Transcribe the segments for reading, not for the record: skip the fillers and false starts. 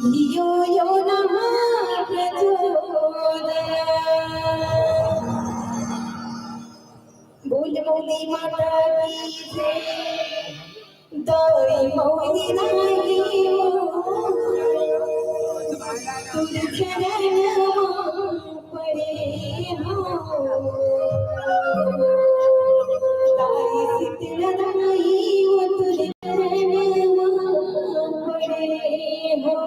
धियो यो नमः प्रचोदयात्। बोल मौली माता की जय, दई मौली नाही तुझ चरण पड़े हो, दाई शीतल नाही तुझ चरण पड़े हो।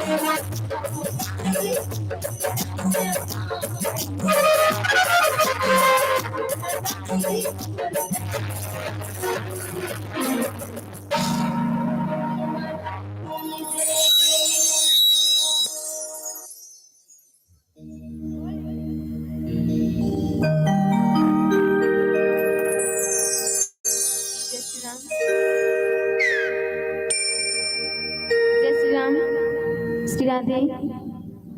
श्री राम, श्री राधे।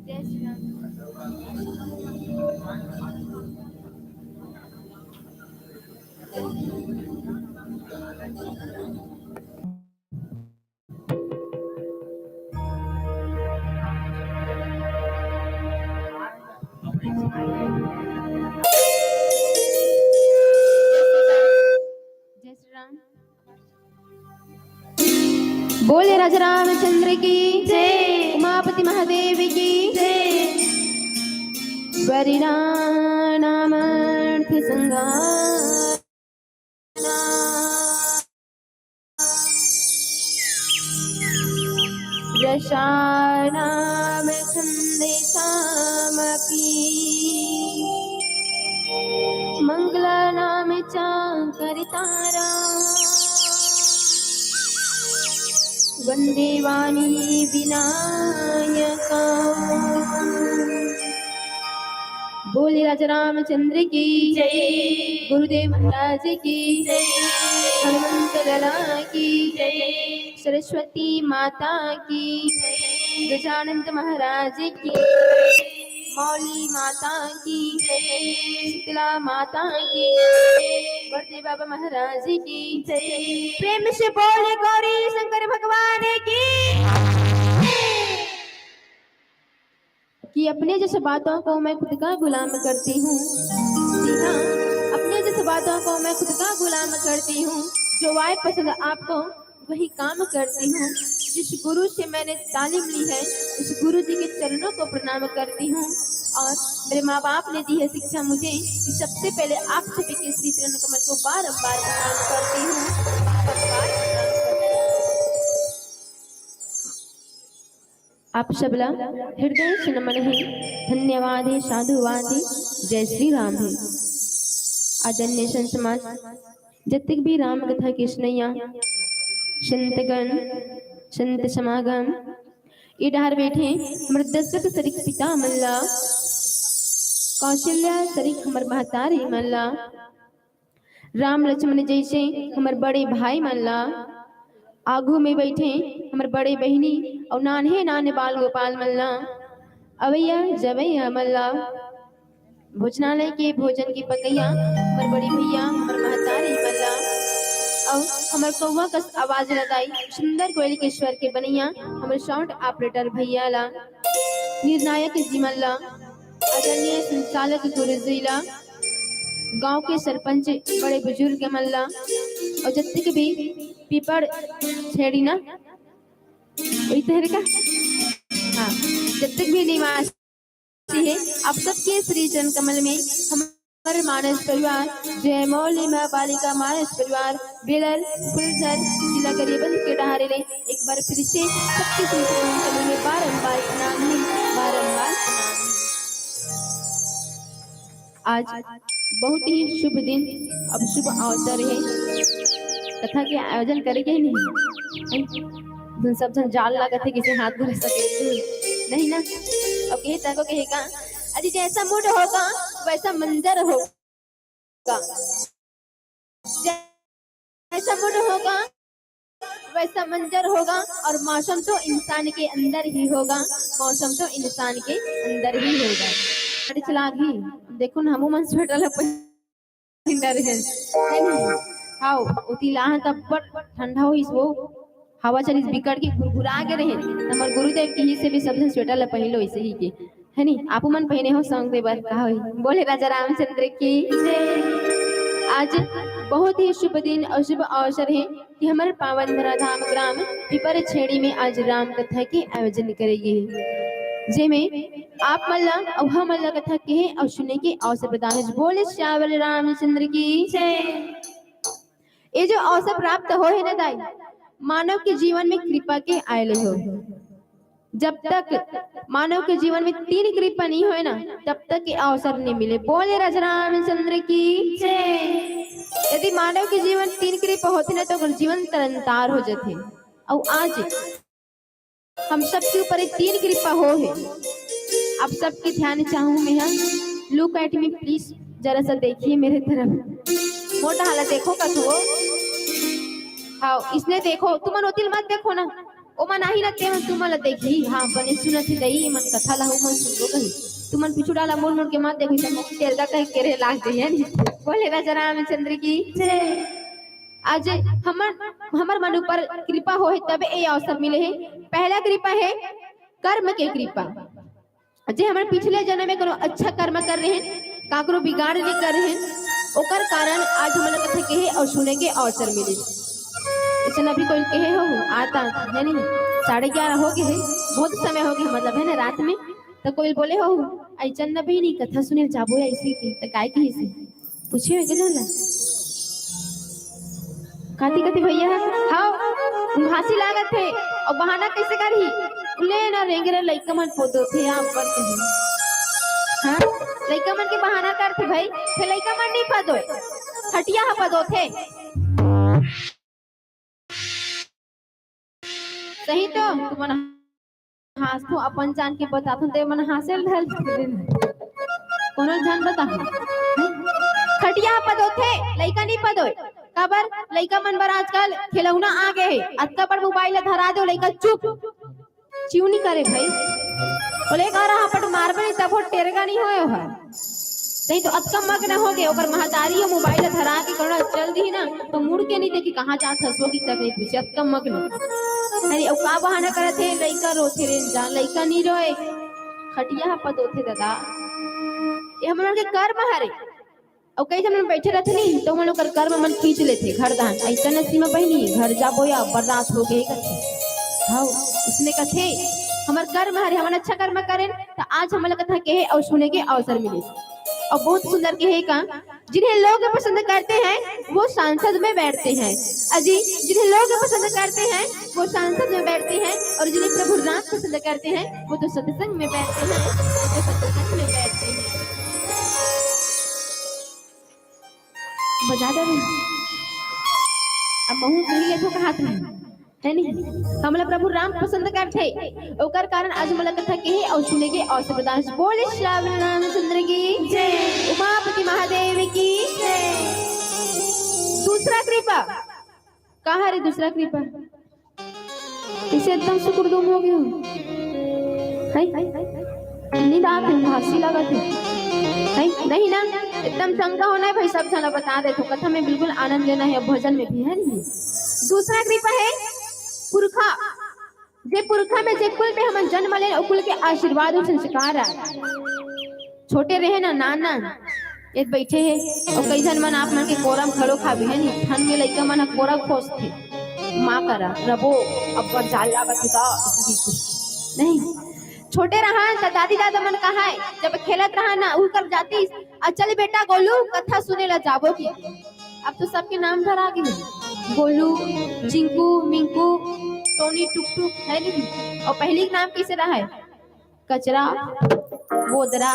जय श्री राम। जय श्री राम। बोले राजा रामचंद्र की जय, उमापति महादेव की जय। परिणामार्थ संगाना रसानाम संदेशामपि मंगलानाम च करितारा वंदे वाणी विनायका। बोले राजा रामचंद्र की जय, गुरुदेव महाराज की जय, हनुमंत लाला की जय, सरस्वती माता की जय, गजानंद महाराज की, मौली माता की जय, शीतला माता की, बड़े बाबा महाराज की जय। प्रेम से बोले गौरी शंकर भगवान की। कि अपने जैसे बातों को मैं खुद का गुलाम करती हूँ। जी हाँ, अपने जैसे बातों को मैं खुद का गुलाम करती हूँ। जो आए पसंद आपको वही काम करती हूँ। जिस गुरु से मैंने तालीम ली है उस गुरु जी के चरणों को प्रणाम करती हूँ। और मेरे माँ बाप ने दी है शिक्षा मुझे कि सबसे पहले आप सभी के श्री चरण कमल को बारंबार प्रणाम करती हूँ। आप सबला हृदय से नमन है, धन्यवाद है, साधुवाद है, जय श्री राम है। आदरणीय संत समाज जतिक भी राम कथा की सुनैया संतगण संत समागम ये डहर बैठे हमर दशरथ सरिक पिता मल्ला, कौशल्या सरिक हमर महतारी मल्ला, राम लक्ष्मण जैसे हमर बड़े भाई मल्ला, आगू में बैठे हमर बड़े बहिनी और नान्हे नाने बाल गोपाल मल्ला, अवैया जवैया मल्ला, भोजनालय के भोजन की पकैया हमर बड़ी भैया हमर महतारी मल्ला, और हमर कौवा का आवाज लगाई सुंदर कोयल के स्वर के बनैया हमर साउंड ऑपरेटर भैया ला, निर्णायक जी मल्ला, आदरणीय संचालक गुरुजीला, गांव के सरपंच बड़े बुजुर्ग मल्ला, और जत्तिक भी पीपर छेड़ी ना वही तेरे का हाँ जत्तिक भी निवासी है आप सबके श्री चरण कमल में हमारे मानस परिवार जय मौली माँ बालिका मानस परिवार बेलर फुलझर जिला गरीबन के डहारे ले एक बार फिर से सबके श्री चरण कमल में बारंबार प्रणाम है, बारंबार प्रणाम है। आज बहुत ही शुभ दिन अब शुभ अवसर है कथा के आयोजन करेंगे नहीं सब जन जाल लगा थे किसी हाथ धर सके नहीं ना। अब कहे तको कहेगा अरे जैसा मूड होगा वैसा मंजर होगा, जैसा मूड होगा वैसा मंजर होगा, और मौसम तो इंसान के अंदर ही होगा, मौसम तो इंसान के अंदर ही होगा। चला भी देखो ना हम मन स्वेटर है हाउ उती लाह तब ठंडा हो इसो हवा चली बिकट के घुरघुरा के रहे हमर गुरुदेव की ही से भी सबसे स्वेटर ला पहलो ऐसे ही के है नी आप मन पहने हो संग दे बार का होई। बोले राजा रामचंद्र की जय। आज बहुत ही शुभ दिन और शुभ अवसर है कि हमारे पावन धराधाम ग्राम पिपर छेड़ी में आज राम कथा के आयोजन करेंगे, जेमे आप मल्ला और हम मल्ला कथा कहे और सुनने के अवसर प्रदान है। बोले श्यावल रामचंद्र की जय। ये जो अवसर प्राप्त हो है ना दाई मानव के जीवन में कृपा के आयल हो, जब तक मानव के जीवन में 3 कृपा नहीं होए ना, तब तक ये अवसर नहीं मिले। बोले राजा रामचंद्र की जय। यदि मानव के जीवन 3 कृपा होती ना तो ओकर जीवन तरनतार हो जाते। और आज हम सबके ऊपर ये 3 कृपा हो है। आप सबकी ध्यान चाहूँ मैं, हाँ, लुक एट मी प्लीज, जरा सा देखिए मेरे तरफ। मोटा हालत देखो का तू, हाँ इसने देखो, तुमन होतिल मत देखो ना, ओ मन आही ना ते तुमन देखी, हाँ बने सुनत ही दई मन कथा ला मन सुनो कही, तुमन पिछु डाला मोड़ मोड़ के मत देखो, तो तेरे का कह के रे लाग जाइए नी। बोले राजा रामचंद्र की जय। आज हमर मन ऊपर कृपा हो है तब ये अवसर मिले है। पहला कृपा है कर्म के कृपा, जे हमारे पिछले जन्म में कोनो अच्छा कर्म कर रहे हैं, काकरो बिगाड़ नहीं कर रहे हैं, ओकर कारण आज हम लोग कथा कहे और सुने के अवसर मिले। इसलिए अभी कोई कहे हो आता है नहीं, 11:30 हो गए है, बहुत समय हो गया मतलब है ना रात में, तो कोई बोले हो आई चन्ना भी नहीं कथा सुने जाबो या इसी की तो काय की से पूछे है के ना काती कती भैया, हाँ हंसी लागत है और बहाना कैसे करी ले ना रेंगे लइका मन फोदो थे आप करते हैं, हाँ लइका मन के बहाना करते भाई, थे लइका मन नहीं पदो हटिया हा पदो थे सही तो तुमन हास तो अपन जान के बताथुन ते मन हासिल धल कोनो जान बता खटिया पदो थे लइका नहीं पदो काबर लइका मन बर आजकल खिलौना आ गए है, अत्ता पर मोबाइल धरा दो लइका चुप क्यों नहीं करे भाई, बोले कह रहा पट मारबे नहीं तब टेरगा नहीं होए है नहीं तो अत्का मग्न हो गए ओकर महतारी मोबाइल धरा के कड़ा चल दी ना तो मुड़ के नहीं देखी कहां जा फसो की तक नहीं पूछे अत्का मग्न अरे ओ का बहाना करत है लइका रोथे रे जा लइका नहीं रोए खटिया पदोथे दादा ये हमन के कर्म हरे और कई जन बैठे रहते नहीं तो हम लोग कर्म मन खींच लेते घर दान ऐसा न सीमा बहनी घर जा बोया बर्दाश्त हो गए करते हाँ उसने कथे हमार कर्म हरे हम अच्छा कर्म करें तो आज हम लोग कथा कहे और सुने के अवसर मिले और बहुत सुंदर कहे का जिन्हें लोग पसंद करते हैं वो सांसद में बैठते हैं अजी जिन्हें लोग पसंद करते हैं वो सांसद में बैठते हैं और जिन्हें प्रभु राम पसंद करते हैं वो तो सत्संग में बैठते हैं तो सत्संग में बैठते हैं बजा दे अब महू के लिए तो हाथ में है नहीं हमला प्रभु राम पसंद करते ओकर कारण आज मला कथा कहे और सुने के अवसर प्रदान बोले श्री रामचंद्र की जय उमापति महादेव की जय। दूसरा कृपा कहा रे दूसरा कृपा इसे एकदम सुकुरदुम हो गयो है नींद आते हंसी लगत है नहीं ना एकदम शंका होना है भाई सब जना बता दे तो कथा में बिल्कुल आनंद लेना है भजन में भी है नहीं। दूसरा कृपा है पुरखा जे पुरखा में जे कुल पे हम जन्म ले कुल के आशीर्वाद और संस्कार है छोटे रहे ना नाना एक बैठे है और कई जन मन आप मन के कोरम खड़ो खा भी है नहीं ठंड में लइका मन कोरा खोस थे माँ करा रबो अब जाल लागत होता नहीं छोटे रहा तो दादी दादा मन कहा है जब खेलत रहा ना उ कर जाती चल बेटा गोलू कथा सुने ला जाबो की अब तो सबके नाम धरा गए गोलू चिंकू मिंकू टोनी टुक टुक है नहीं और पहली नाम कैसे रहा है कचरा बोदरा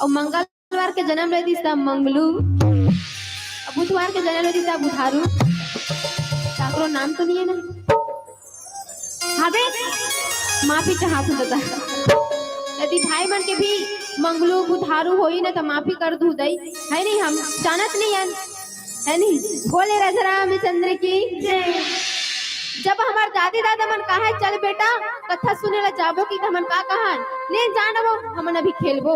और मंगलवार के जन्म ले दी सब मंगलू और बुधवार के जन्म ले दी सब बुधारू ताकरो नाम तो नहीं है ना हाबे माफी चाहत होता यदि भाई मन के भी मंगलू बुधारू होई ना तो माफी कर दू दई है नहीं हम जानत नहीं है नहीं। बोले राजा रामचंद्र की जय। जब हमार दादी दादा मन कहा चल बेटा कथा सुने ला जाबो की हमन का कहा ले जानबो हमन अभी खेलबो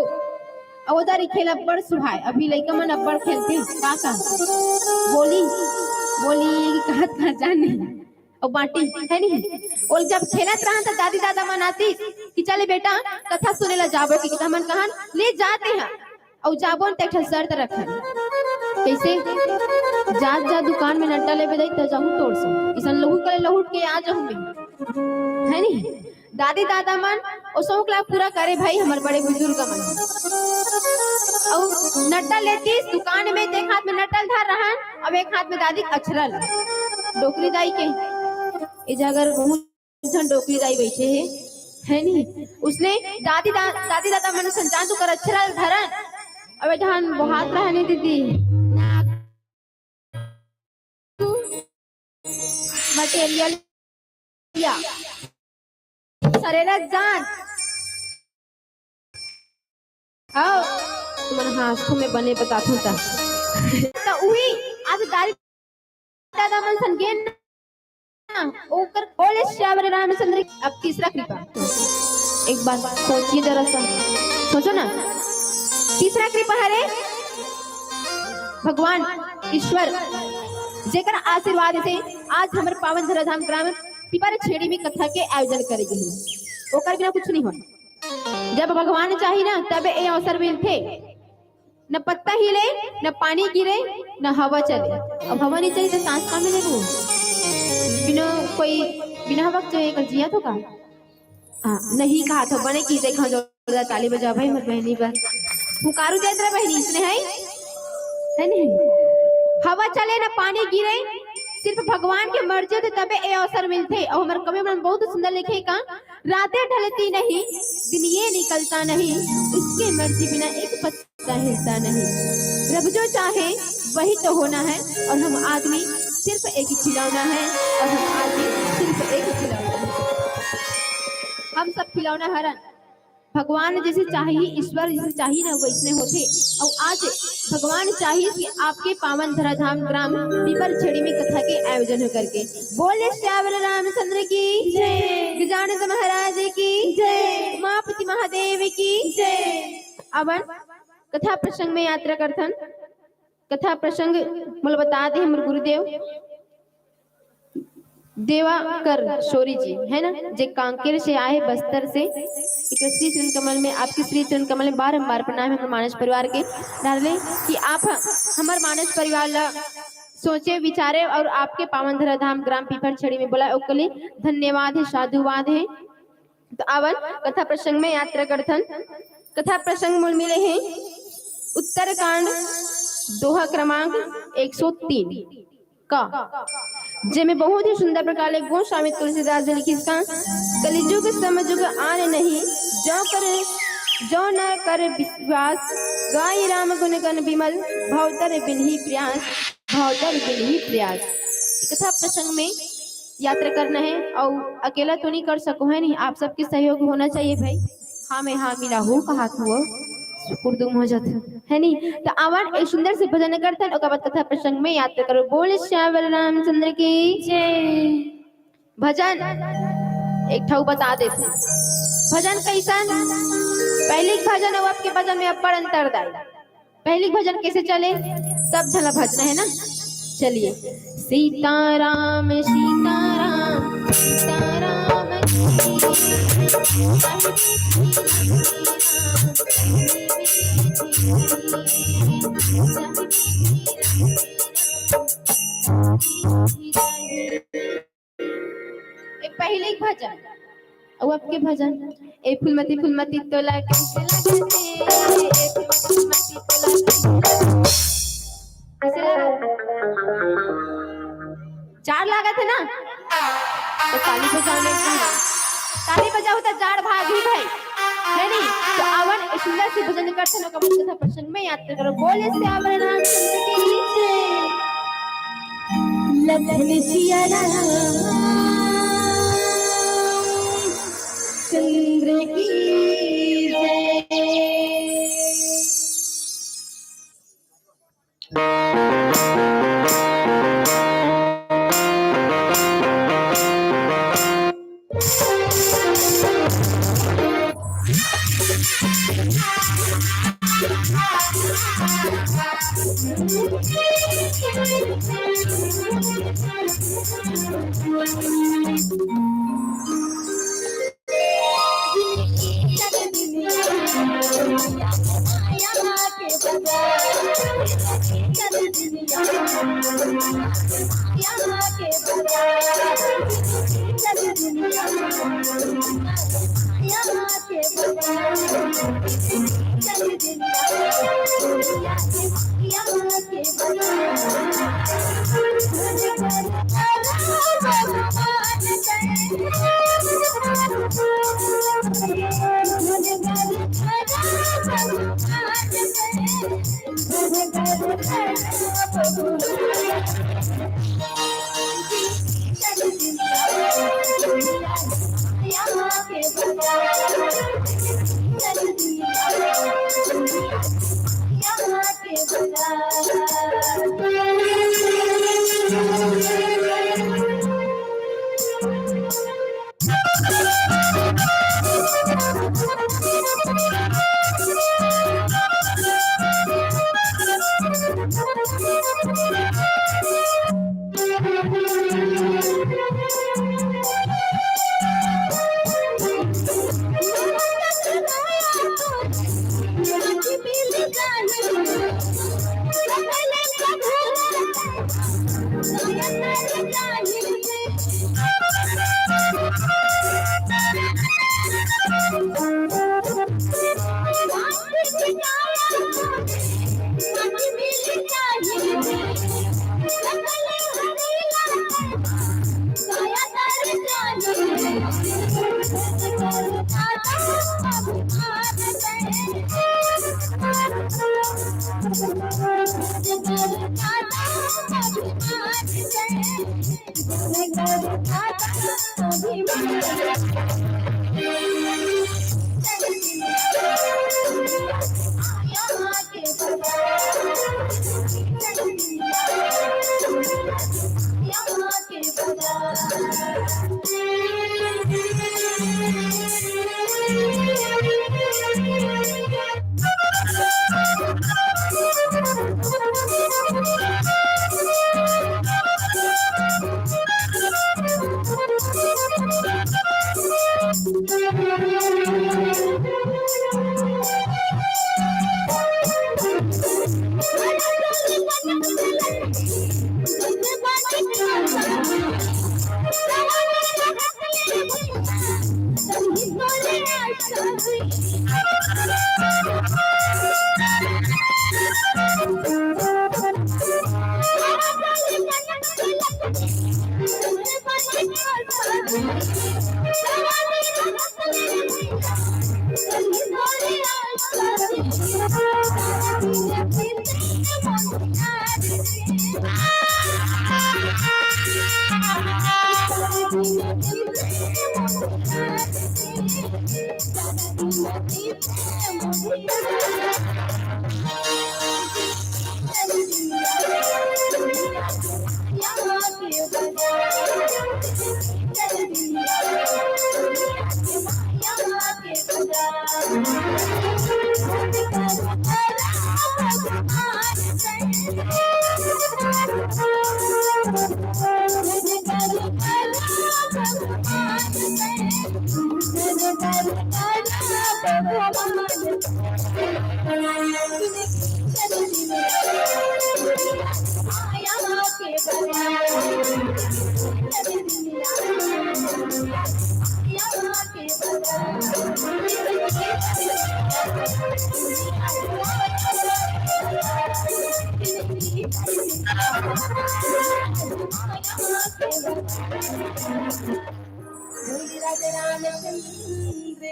अवदारी खेल अब्बड़ सुहाय अभी लइका मन अब्बड़ खेलते का बोली बोली कहत का जाने और बाटी है नहीं और जब खेलत रहा तो दादी दादा मन आती कि चले बेटा कथा सुने ला जाबो की हमन कहा ले जाते हैं और जाबो न तेठा शर्त रखन कैसे जात जा दुकान में नट्टा लेबे दई त जाहू तोड़ सो इसन लहू करे लहुट के आ जाहू में है नहीं दादी दादा मन ओ शौक ला पूरा करे भाई हमार बड़े बुजुर्ग मन और नट्टा लेती दुकान में एक हाथ में नट्टल धर रहा अब एक हाथ में दादी अछरल डोकरी दाई के ए जगह डोकली दाई बैठे है नहीं। उसने दादी दादा मन संजान तो कर अच्छा धरन अब धान बहुत रहने दीदी मटेरियल या शरीर जान आओ तुम हाथों में बने बताता था तो वही आज दादी दादा मन संगेन ओकर बोले श्यावर रामचंद्र। अब तीसरा कृपा एक बार सोचिए जरा सा सोचो ना तीसरा कृपा है रे भगवान ईश्वर जेकर आशीर्वाद से आज हमारे पावन धराधाम ग्राम पिपर छेड़ी में कथा के आयोजन करेगी ओकर बिना कुछ नहीं हो। जब भगवान चाहिए ना तब ये अवसर मिलते न पत्ता हिले न पानी गिरे न हवा चले। अब हवा नहीं चाहिए तो सांस कहाँ मिलेगी बिना वक्त जो एक जिया तो का नहीं कहा था बने की देखा जोरदार ताली बजा भाई मत बहनी पर पुकारू दे तेरा बहनी इसने है नहीं हवा चले ना पानी गिरे सिर्फ भगवान के मर्जी थे तबे ए अवसर मिलते। और हमारे कवि मन बहुत सुंदर लिखे का रातें ढलती नहीं दिन ये निकलता नहीं उसके मर्जी बिना एक पत्ता हिलता नहीं। रब जो चाहे वही तो होना है और हम आदमी सिर्फ एक ही खिलौना है और हम आदमी सिर्फ एक ही खिलौना है। हम सब खिलौना हरन भगवान जैसे चाहिए ईश्वर जैसे चाहिए ना वैसने होते। और आज भगवान चाहिए कि आपके पावन धराधाम ग्राम पीपर छेड़ी में कथा के आयोजन हो करके बोले श्यावर रामचंद्र की जय गजानन महाराज की जय मापति महादेव की जय। अब कथा प्रसंग में यात्रा करथन कथा प्रसंग मुझे बता दे हमारे गुरुदेव देवाकर शोरी जी है ना जे कांकेर से आए बस्तर से एक श्री चरण कमल में आपके श्री चरण कमल में बारंबार प्रणाम है मानस परिवार के डाले कि आप हमारे मानस परिवार ला सोचे विचारे और आपके पावन धराधाम ग्राम पीपर छड़ी में बोला ओकले धन्यवाद है साधुवाद है। तो आवन कथा प्रसंग में यात्रा करथन कथा प्रसंग मूल मिले हैं उत्तरकांड दोहा क्रमांक 103 का जेमे बहुत ही सुंदर प्रकार गोस्वामी तुलसीदास जी लिखी कलिजुग समजुग आने नहीं जो न कर विश्वास गाय राम गुण गण विमल भवतर बिन्ही प्रयास। कथा प्रसंग में यात्रा करना है और अकेला तो नहीं कर सको है नहीं आप सबके सहयोग होना चाहिए भाई। हाँ में हाँ मिला हो कहा हुआ कुर्दुम हो जाता है नहीं। तो आवाज एक सुंदर से भजन करते हैं और कथा प्रसंग में यात्रा करो बोले श्यावर रामचंद्र की जय। भजन एक ठाऊ बता देते भजन कैसा पहली भजन और आपके भजन में अपर अंतर दाई। पहली भजन कैसे चले सब झला भजना है ना चलिए सीताराम सीताराम सीताराम पहले भजन और आपके भजन ए फुलमती तोला कैसे चार लागत है ना तो ताली बजाने ताली बजाओ तो चार भाग ही भाई है नहीं। तो आवन सुंदर से भजन करते हैं कथा प्रसंग में यात्रा करो बोले श्यावर रामचंद्र की जय लखन सिया राम चंद्र की जय। रामचंद्र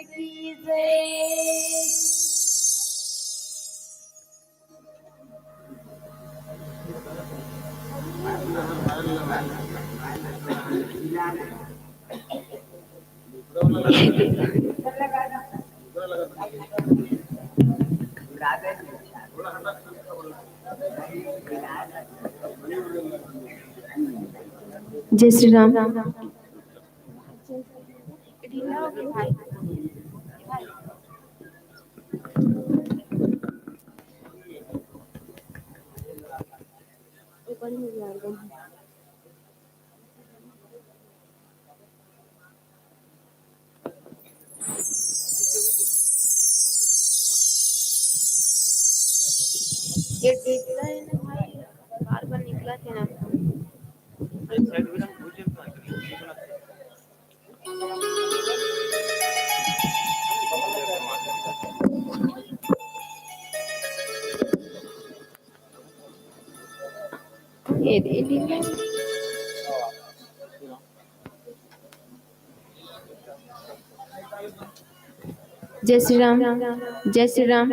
की जय। जय श्री राम। ये निकला है ना भाई, बार बार निकला थे ना। ये निकला। जय श्री राम। जय श्री राम।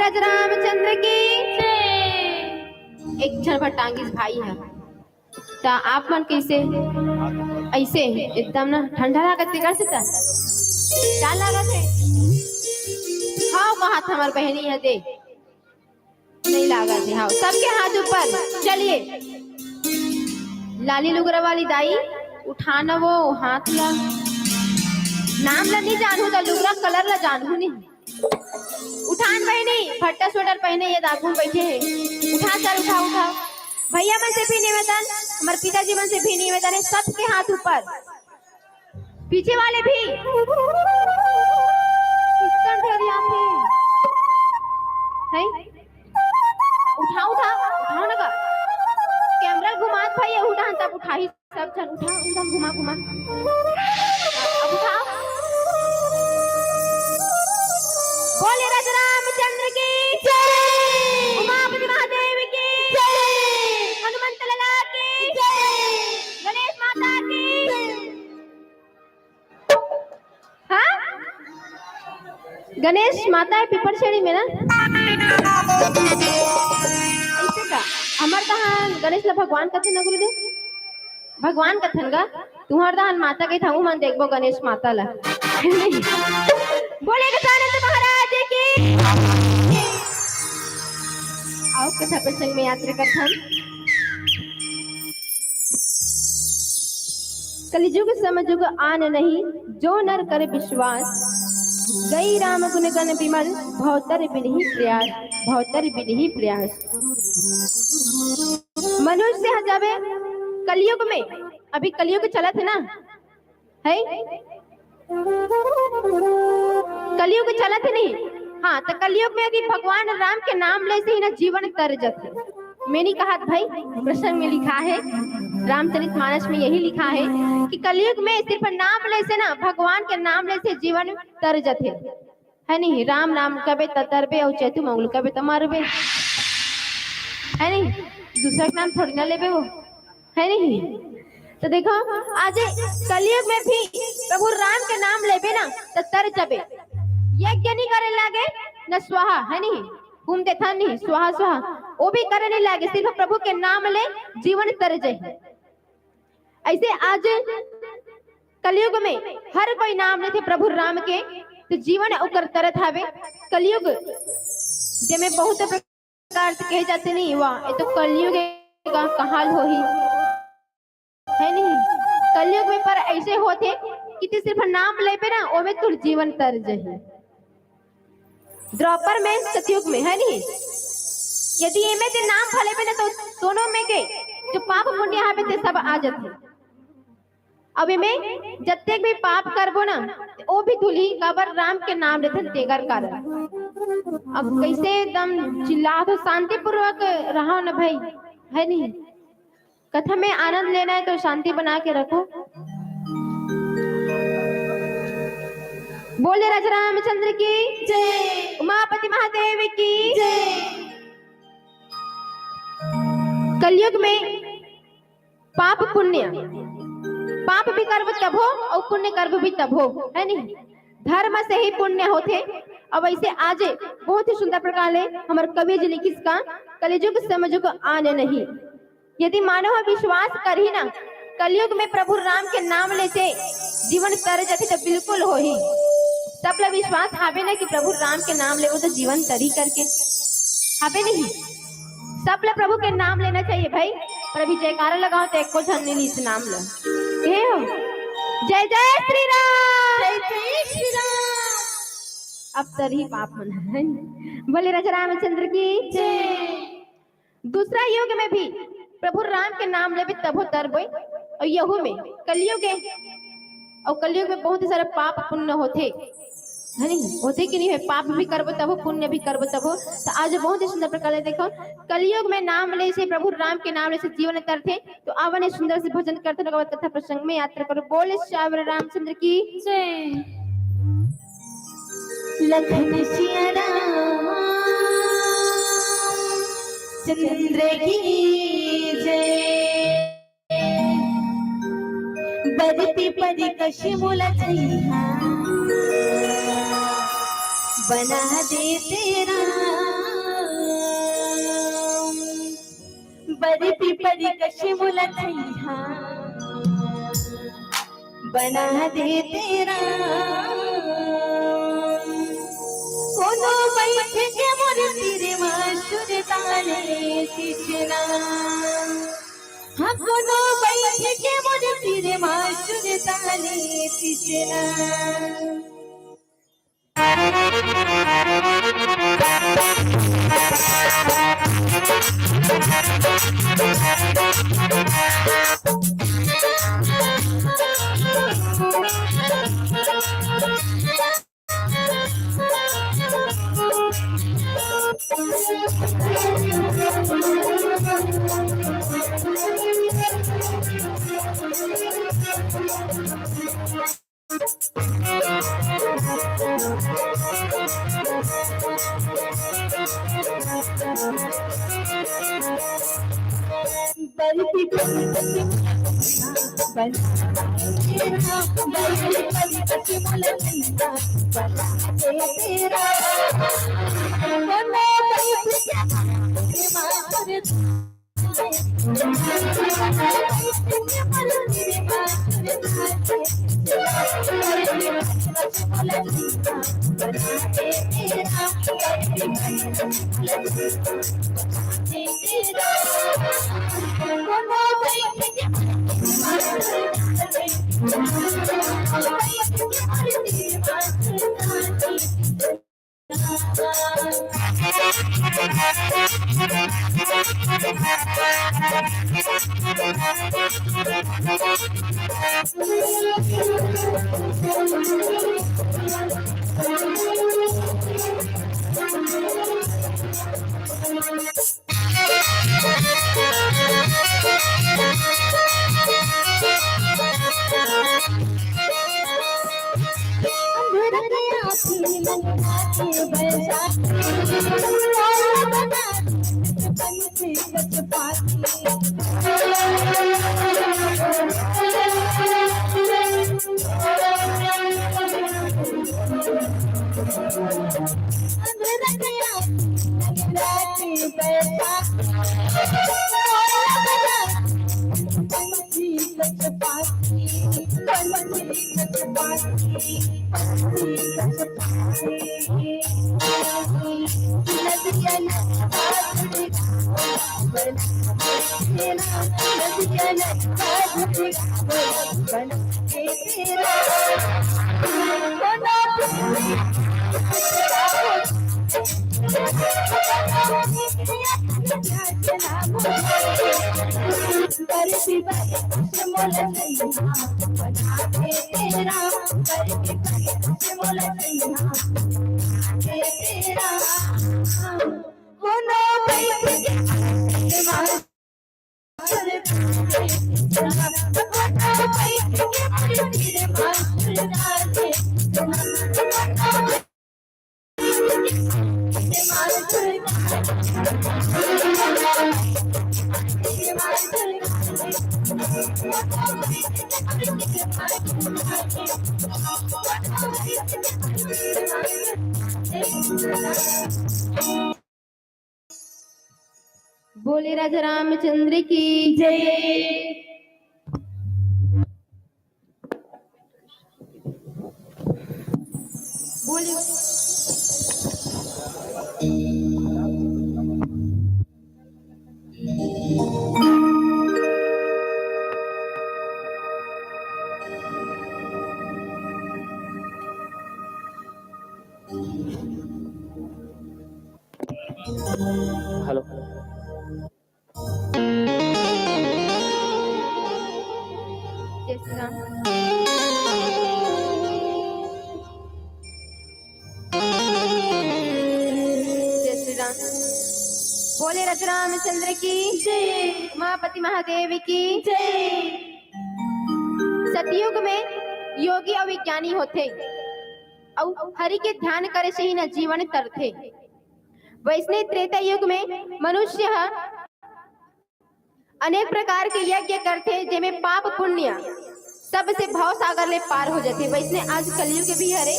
राजा रामचंद्र की एक क्षण भर टांगिस भाई है ता आप मन कैसे ऐसे एकदम ना ठंडा लागत कर सकता क्या लागत है हाँ हाथ हमार बहनी है दे नहीं लागत है हाँ सबके हाथ ऊपर चलिए लाली लुगरा वाली दाई उठाना वो हाथ ला नाम ला नहीं जानू तो लुगरा कलर ला जानू नहीं उठान बहनी फट्टा स्वेटर पहने ये दागू बैठे हैं उठा सर उठाओ उठाओ भैया मन से भी निवेदन हमारे पिताजी मन से भी निवेदन है सबके हाथ ऊपर पीछे वाले भी है उठाओ उठाओ उठाओ ना कैमरा घुमा भाई उठा तब उठाई सब जन उठा एकदम घुमा घुमा अब उठाओ बोले राजा रामचंद्र की जय उमापति महादेव की जय हनुमंत लाला की जय गणेश माता की हाँ गणेश माता है पिपर छेड़ी में ना ऐसे का हमार दहन गणेश ला भगवान कथे ना गुरुदेव भगवान कथन गा तुम्हार दहन माता के था मन देखबो गणेश माता ला बोले गजानंद महाराज की आओ कथा प्रसंग में यात्रा कथन कलिजुग समजुग आन नहीं जो नर करे विश्वास गई राम गुण गण विमल भवतर बिनहि प्रयास भवतर बिनहि प्रयास मनुष्य जावे कलयुग में अभी कलयुग चलत है ना है कलयुग चलत नहीं हाँ तो कलयुग में यदि भगवान राम के नाम ले से ही ना जीवन तर जाते मैंने कहा भाई प्रसंग में लिखा है रामचरितमानस में यही लिखा है कि कलयुग में सिर्फ नाम ले से ना भगवान के नाम ले से जीवन तर जाते है नहीं राम नाम कबे तरबे और चैतु मंगल कबे तो मरबे है नहीं दूसरा नाम थोड़ी ना लेबे वो है नहीं तो देखो आज कलयुग में भी प्रभु राम के नाम लेबे ना तो तर जबे यज्ञ नहीं करे लागे न स्वाहा है नहीं घूम देखा नहीं स्वाहा स्वाहा वो भी करे नहीं लागे सिर्फ प्रभु के नाम ले जीवन तर जाए ऐसे आज कलयुग में हर कोई नाम लेते प्रभु राम के तो जीवन उकर तरत हवे कलयुग जेमे बहुत प्रकार से कहे जाते नहीं वाह ये तो कलयुग का कहाल हो ही है नहीं कलयुग में पर ऐसे होते कि सिर्फ नाम ले पे ना वो में तुर जीवन तर जाए द्रौपर में सतयुग में है नहीं यदि ये में ते नाम भले पे ना तो दोनों में के जो पाप पुण्य यहाँ पे ते सब आ जाते अब में जत्ते भी पाप करबो ना वो भी धुली कबर राम के नाम लेते तेगर कर अब कैसे एकदम चिल्ला तो शांति पूर्वक रहो ना भाई है नहीं कथा में आनंद लेना है तो शांति बना के रखो बोले राजा रामचंद्र की जय उमापति महादेव की जय कलयुग में पाप पुण्य पाप भी कर्म तब हो और पुण्य कर्म भी तब हो है नहीं धर्म से ही पुण्य होते अब ऐसे आज बहुत ही सुंदर प्रकार है हमारे कवि जी लिखिस का कलयुग समजुग आने नहीं यदि मानव विश्वास कर ही ना कलयुग में प्रभु राम के नाम ले से जीवन तर जाते तो बिल्कुल हो ही सब लोग विश्वास हावे ना कि प्रभु राम के नाम ले वो तो जीवन तरी करके हावे नहीं सब लोग प्रभु के नाम लेना चाहिए भाई पर अभी जयकारा लगाओ तो एक को झन नहीं इस नाम लो हो जय जय श्री राम जय जय श्री राम अब तरी पाप मना बोले राजा रामचंद्र की जय दूसरा युग में भी प्रभु राम के नाम ले भी तब तर बोई और यहू में कलयुग है और कलयुग में बहुत सारे पाप पुण्य होते है नहीं होते कि नहीं है पाप भी करबो तब पुण्य भी करबो तब तो आज बहुत ही सुंदर प्रकार देखो कलयुग में नाम ले से प्रभु राम के नाम ले से जीवन तरते तो आवन सुंदर से भजन करते लोग कथा प्रसंग में यात्रा करो बोले श्यावर रामचंद्र की जय लखन सिया राम चंद्र की जय बदती पदी कशी मुला बना दे तेरा बरी पिपरी कशी मुलतैया बना दे तेरा कोनो बैठ के मूर्ति रे माशुर ताले कृष्णा हाँ कोनो बैठ के मूर्ति रे माशुर ताले कृष्णा बोले राजा रामचंद्र की जय। बोले हेलो जय श्री राम। जय श्री राम। बोले राजा रामचंद्र की जय। उमापति महादेव की जय। सतयुग में योगी और विज्ञानी होते और हरि के ध्यान करे से ही न जीवन तरथे। वैष्णव त्रेता युग में मनुष्य अनेक प्रकार के यज्ञ करते जिनमें पाप पुण्य सबसे भाव सागर ले पार हो जाते। वैष्णव आज कलयुग के भी हरे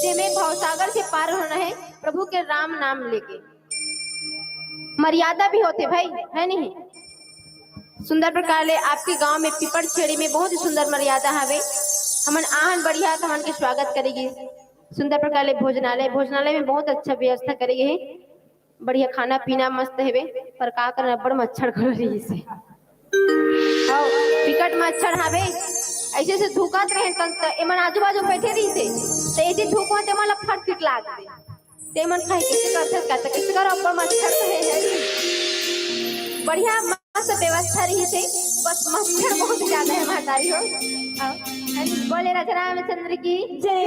जिनमें भाव सागर से पार होना है प्रभु के राम नाम लेके। मर्यादा भी होते भाई है नहीं। सुंदर प्रकार ले आपके गांव में पिपड़ छेड़ी में बहुत ही सुंदर मर्यादा हवे। हमन आहन बढ़िया तो हमन के स्वागत करेगी। सुंदर प्रकार ले भोजनालय में बहुत अच्छा व्यवस्था करेगी है। बढ़िया खाना पीना मस्त हेवे, पर का करना बड़ मच्छर कर रही से हां विकट मच्छर हवे। ऐसे से धुकत रहे त एमन आजू बाजू बैठे रही से ते ऐसे धुकवा ते मला फट फिट लाग दे ते मन खाए कैसे करथे का त कैसे कर ऊपर मच्छर तो है बढ़िया मस्त व्यवस्था रही से, बस मच्छर बहुत ज्यादा है महतारी हो। बोले राजा रामचंद्र की जय।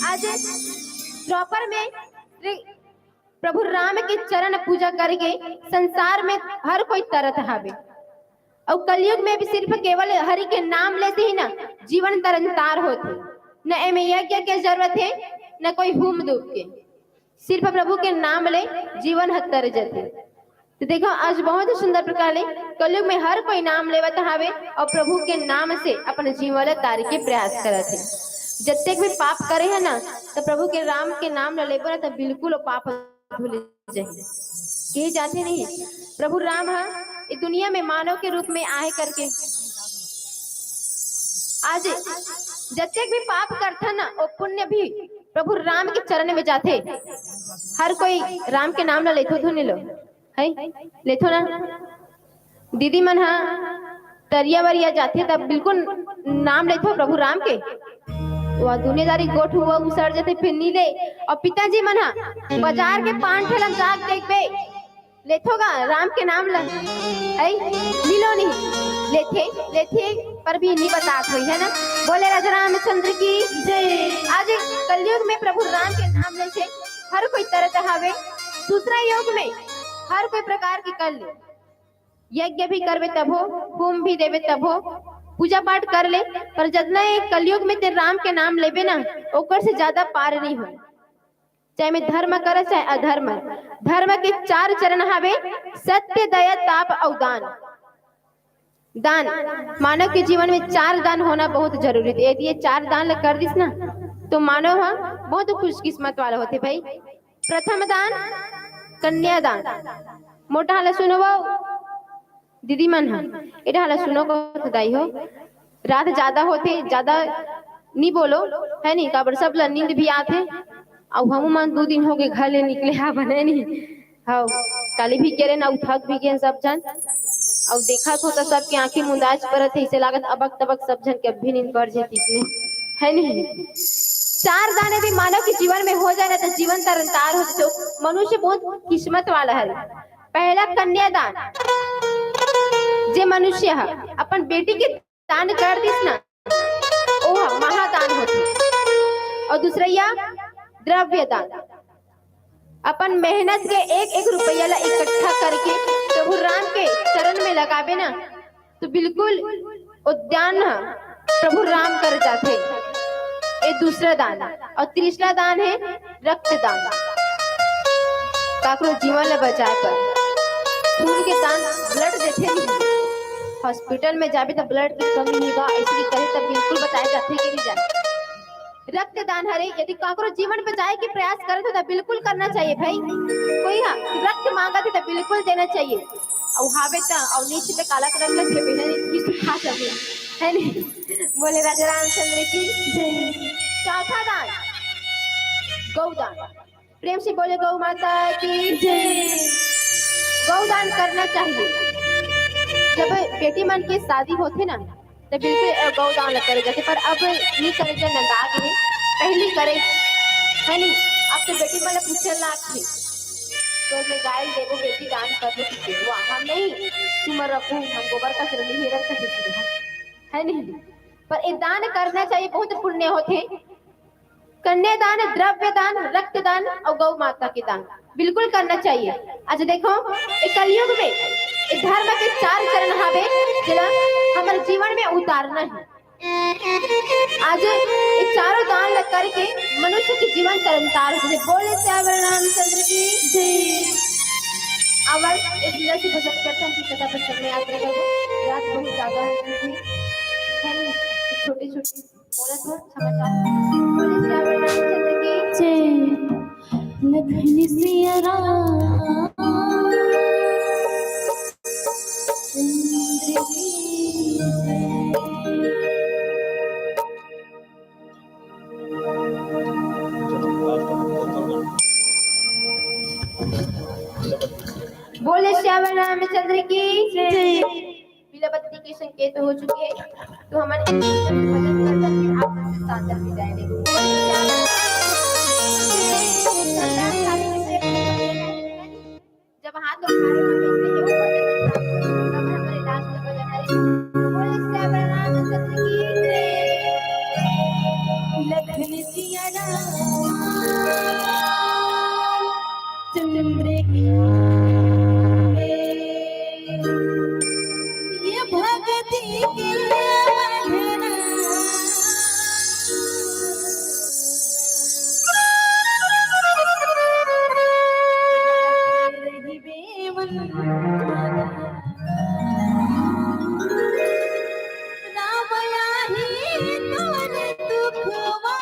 आज द्वापर में प्रभु राम के चरण पूजा करके संसार में हर कोई तरत हवे और कलयुग में भी सिर्फ केवल हरि के नाम लेते ही ना जीवन तरनतार होते। न एमे यज्ञ के जरूरत है न कोई हुम धूप के, सिर्फ प्रभु के नाम ले जीवन हतर जाते। तो देखो आज बहुत ही सुंदर प्रकार ले कलयुग में हर कोई नाम लेवत हवे और प्रभु के नाम से अपने जीवन तारे के प्रयास करत है। जत्ते भी पाप करे है ना तो प्रभु के राम के नाम न लेबो तो बिल्कुल पाप धुल जाए के जाते नहीं। प्रभु राम है इस दुनिया में मानव के रूप में आए करके आज जत्ते भी पाप करता ना वो पुण्य भी प्रभु राम के चरण में जाते। हर कोई राम के नाम न लेथो धुने लो है लेथो ना दीदी मन हा तरिया वरिया जाते तब बिल्कुल नाम लेथो प्रभु राम के वह दुनियादारी गोठ हुआ उसड़ जाते फिर नीले। और पिताजी मन हा बाजार के पान ठेला जाग देखबे लेथोगा राम के नाम ल है मिलो नहीं लेथे लेथे पर भी नहीं बात हुई है ना। बोले राजा रामचंद्र की जय। आज कलयुग में प्रभु राम के नाम ले से हर कोई तरह हवे। दूसरा युग में हर कोई प्रकार की कर ले यज्ञ भी करवे तब हो होम भी देवे तब हो पूजा पाठ कर ले, पर जितना एक कलयुग में तेरे राम के नाम लेबे ना ओकर से ज्यादा पार नहीं हो। चाहे मैं धर्म करे चाहे अधर्म, धर्म के 4 चरण हवे सत्य दया ताप और दान। दान मानव के जीवन में 4 दान होना बहुत जरूरी है। यदि ये 4 दान कर दिस ना तो मानव हा बहुत खुशकिस्मत वाला होते भाई। प्रथम दान कन्यादान। मोटा हाल सुनो दीदी मन हा एटा हाल सुनो को दाई हो रात ज्यादा होते ज्यादा नहीं बोलो है नहीं काबर सब ला नींद भी आते और हम मन 2 दिन हो गए घर ले निकले हा बने नहीं हाँ काली भी करे ना थक भी गए सब जन और देखा तो सबकी आंखें मुंदाज परत है इसे लागत अबक तबक सब जन के भी नींद पड़ जाती इसने है नहीं। 4 दाने भी मानव के जीवन में हो जाए ना तो जीवन तरनतार हो तो मनुष्य बहुत किस्मत वाला है। पहला कन्यादान जे मनुष्य है अपन बेटी के दान कर दिस ना ओह महादान होती। और दूसरा द्रव्य दान अपन मेहनत के 1-1 रुपया ला इकट्ठा करके प्रभु राम के चरण में लगावे ना तो बिल्कुल उद्यान प्रभु राम कर जाते। ये दूसरा दान। और तीसरा दान है रक्तदान। काकरो जीवन ला बचाए पर खून के दान ब्लड देते नहीं हॉस्पिटल में जाबे तो ब्लड की कमी होगा ऐसे करे तब बिल्कुल बताए जाते कि नहीं जाए। रक्तदान हरे यदि काकरो जीवन बचाए के प्रयास करे तो बिल्कुल करना चाहिए भाई। कोई हाँ रक्त मांगा थे तो बिल्कुल देना चाहिए और हावे ता और नीचे पे काला कलर का छेपे है किसी खा सके है नहीं। बोले राजा रामचंद्र की जय। चौथा दान गौदान। प्रेम से बोले गौ माता की जय। गौदान करना चाहिए। जब बेटी मन की शादी होती ना तो बिल्कुल गौदान करे जाते पर अब नहीं करे जा नंदा के पहली करे है नहीं। अब तो बेटी मन पूछे लाख थे तो मैं गाय देवो बेटी दान कर दो हम नहीं तुम रखू हम गोबर का चरणी हिरन का है नहीं। पर ये दान करना चाहिए बहुत पुण्य होते। कन्यादान द्रव्य दान रक्तदान और गौ माता के दान बिल्कुल करना चाहिए। आज देखो कलयुग में धर्म के 4 चरण हवे जिला हमारे जीवन में उतारना है। आज ये चारों दान लग करके मनुष्य के जीवन तरनतार हो। बोले श्यावर रामचंद्र की जय। आवाज एक दिल से भजन करते हैं कि कथा पर में याद रखो रात बहुत ज्यादा है छोटी छोटी बोला तो समाचार। बोले श्यावर रामचंद्र की जय। लखन सिया राम बोले श्याम रामचंद्र की जय। विलपत्ति के संकेत हो चुके हैं, तो हमारे भजन कीर्तन आपसे सादर विदाई लेंगे। जब हाथ उठाए हम भेजते हैं वो भजन प्राप्त होगा। हमारे लास्ट में भजन है बोले श्याम रामचंद्र की जय। लखन सिया राम चंद्र की ये भगती के बंधना रही बेमन रामया ही तोरे दुखवा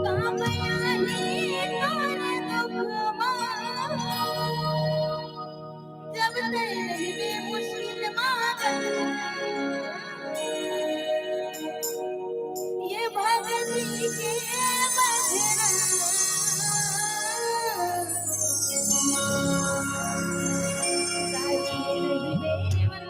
कामया ही तोरे दुखवा जब तेरे में मुश्किल मांगन ये भगती के बंधना सारी रही बेमन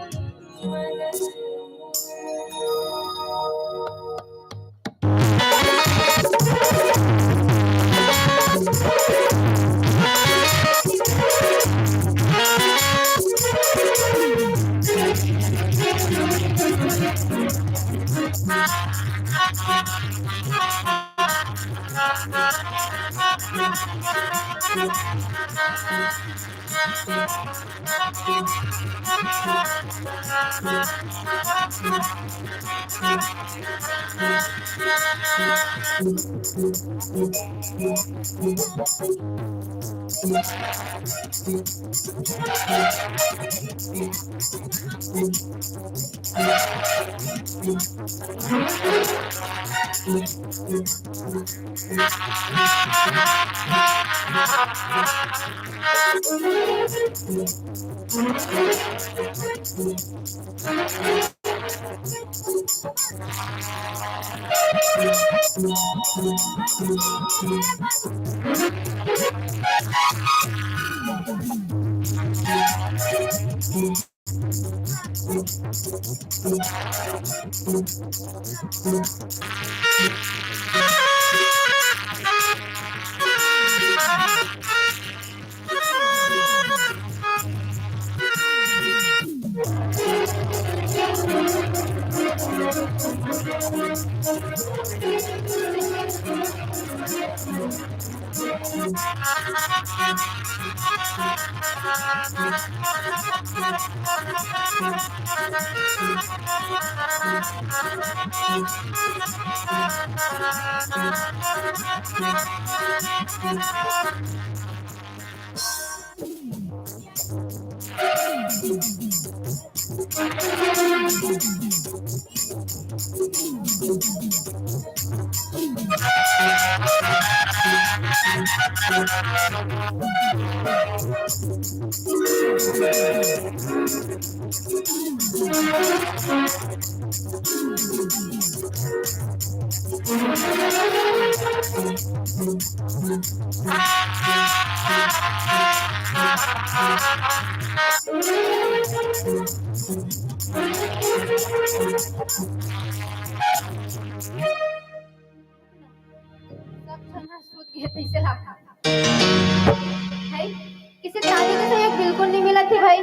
किसी ताली का सहयोग बिल्कुल नहीं मिला थी भाई।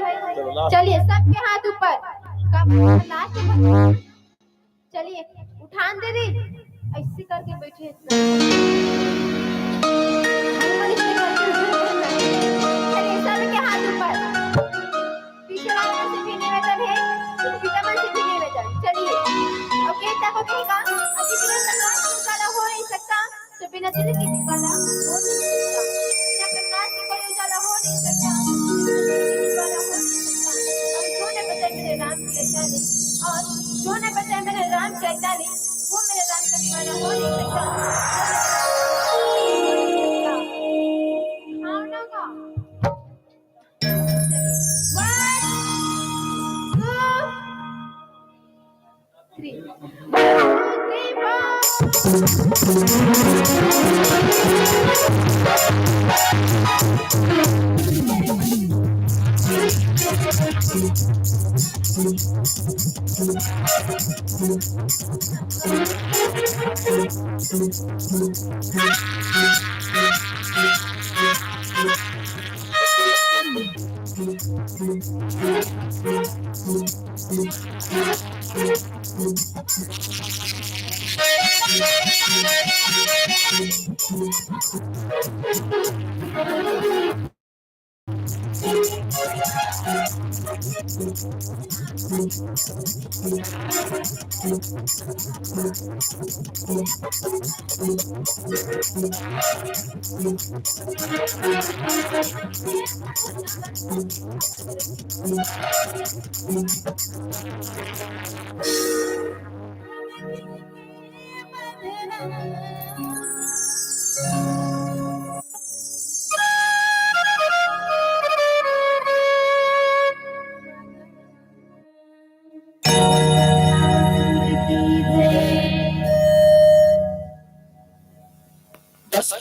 चलिए सबके हाथ ऊपर। चलिए उठान दे दी ऐसे करके बैठे सबके हाथ ऊपर। पीछे वाले से भी निवेदन है विटामिन से भी निवेदन। चलिए ओके तब ओकेगा अभी उजाला हो नहीं सकता तो बिना तेरे के उजाला हो नहीं सकता। बिना प्रकाश के कोई उजाला हो नहीं सकता। उजाला हो नहीं सकता। और जो ने बताया मेरे राम की जाने और जो ने बताया मेरे राम की जाने वो मेरे राम का दीवाना हो नहीं सकता। भावना का 1 2 3 1 2 3 4 बस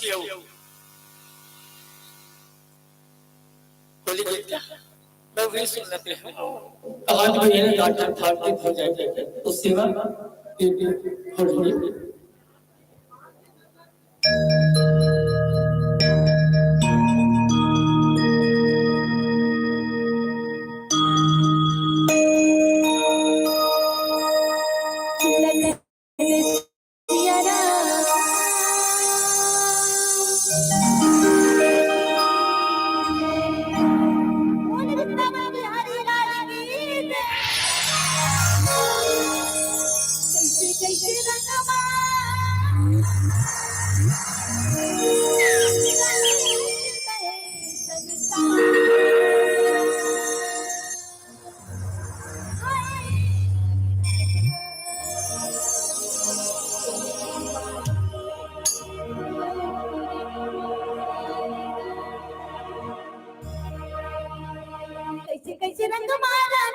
क्यों बोली क्या मैं वही सुन लेते हैं कहानी में ये डाक्टर फाड़ते हो जाते हैं उसके बाद थोड़ी कैसे रंग मारा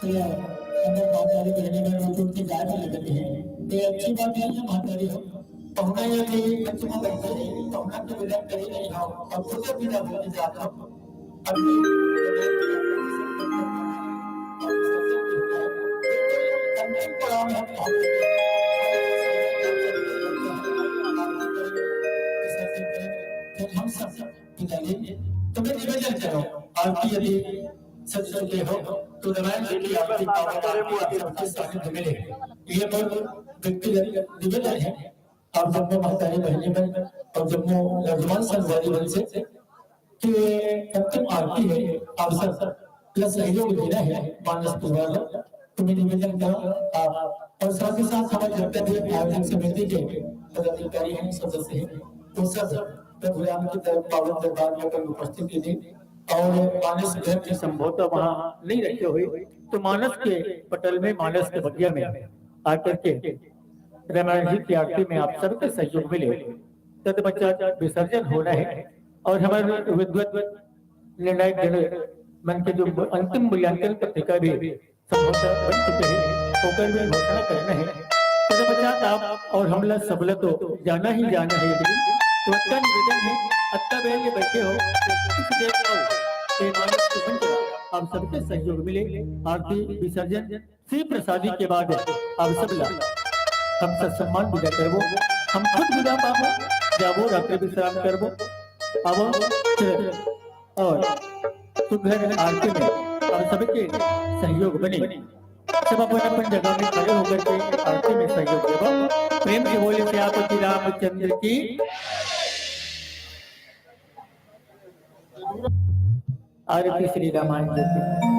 चलो हमें मातारी कहने में रोटी उनकी गाय में लगती है ये अच्छी बात नहीं है मातारी हो पहुना ये कि बच्चों बैठे पहुना तो विदा करी नहीं हो और खुद विदा होने जाता हो अभी करने को हम हम सब पिताजी तुम्हें निवेदन करो आपकी यदि सच चुके हो तो रामायण की आपकी आपके सामने मिले ये बहुत व्यक्तिगत निवेदन है आप जब महतारी बहने बन और जब यजमान संवादी बन से कि अंतिम आरती है आप सब प्लस सहयोग देना है मानस परिवार तुम्हें निवेदन करो आप और साथ ही साथ हमारे जितने भी आयोजक समिति के पदाधिकारी हैं, सदस्य हैं, वो सब प्रभु राम के पावन दरबार में अपन उपस्थित कीजिए। और मानस घर के संभवतः वहाँ नहीं रखे हुए, तो मानस के पटल में, मानस के बगिया में आकर के रामायण जी की आरती में आप सबके सहयोग मिले। तदपश्चात विसर्जन होना है और हमारे विद्वत निर्णायक मन के जो अंतिम मूल्यांकन पत्रिका भी संभवतः बन चुके हैं, होकर भी घोषणा करना है। तदपश्चात आप और हम लोग सब लोग तो जाना ही जाना है। तो अच्छा निवेदन है, अच्छा बेल बैठे हो कुछ देर आओ, मानस को बन जाओ। आप सबके सहयोग मिले। आरती विसर्जन श्री प्रसादी के बाद आप सब लोग हम सब सम्मान विदा करबो, हम खुद विदा पाबो, जाबो रात्रि विश्राम करबो, आवो और सुघर आरती में हम सबके सहयोग बने। सब अपन अपन जगह में खड़े होकर के आरती में सहयोग देबो। प्रेम से बोले श्यामपति रामचंद्र की। आरती श्री रामायण जी की।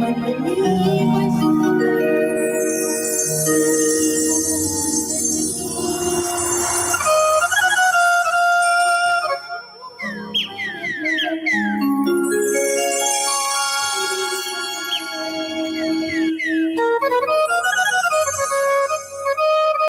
मंडली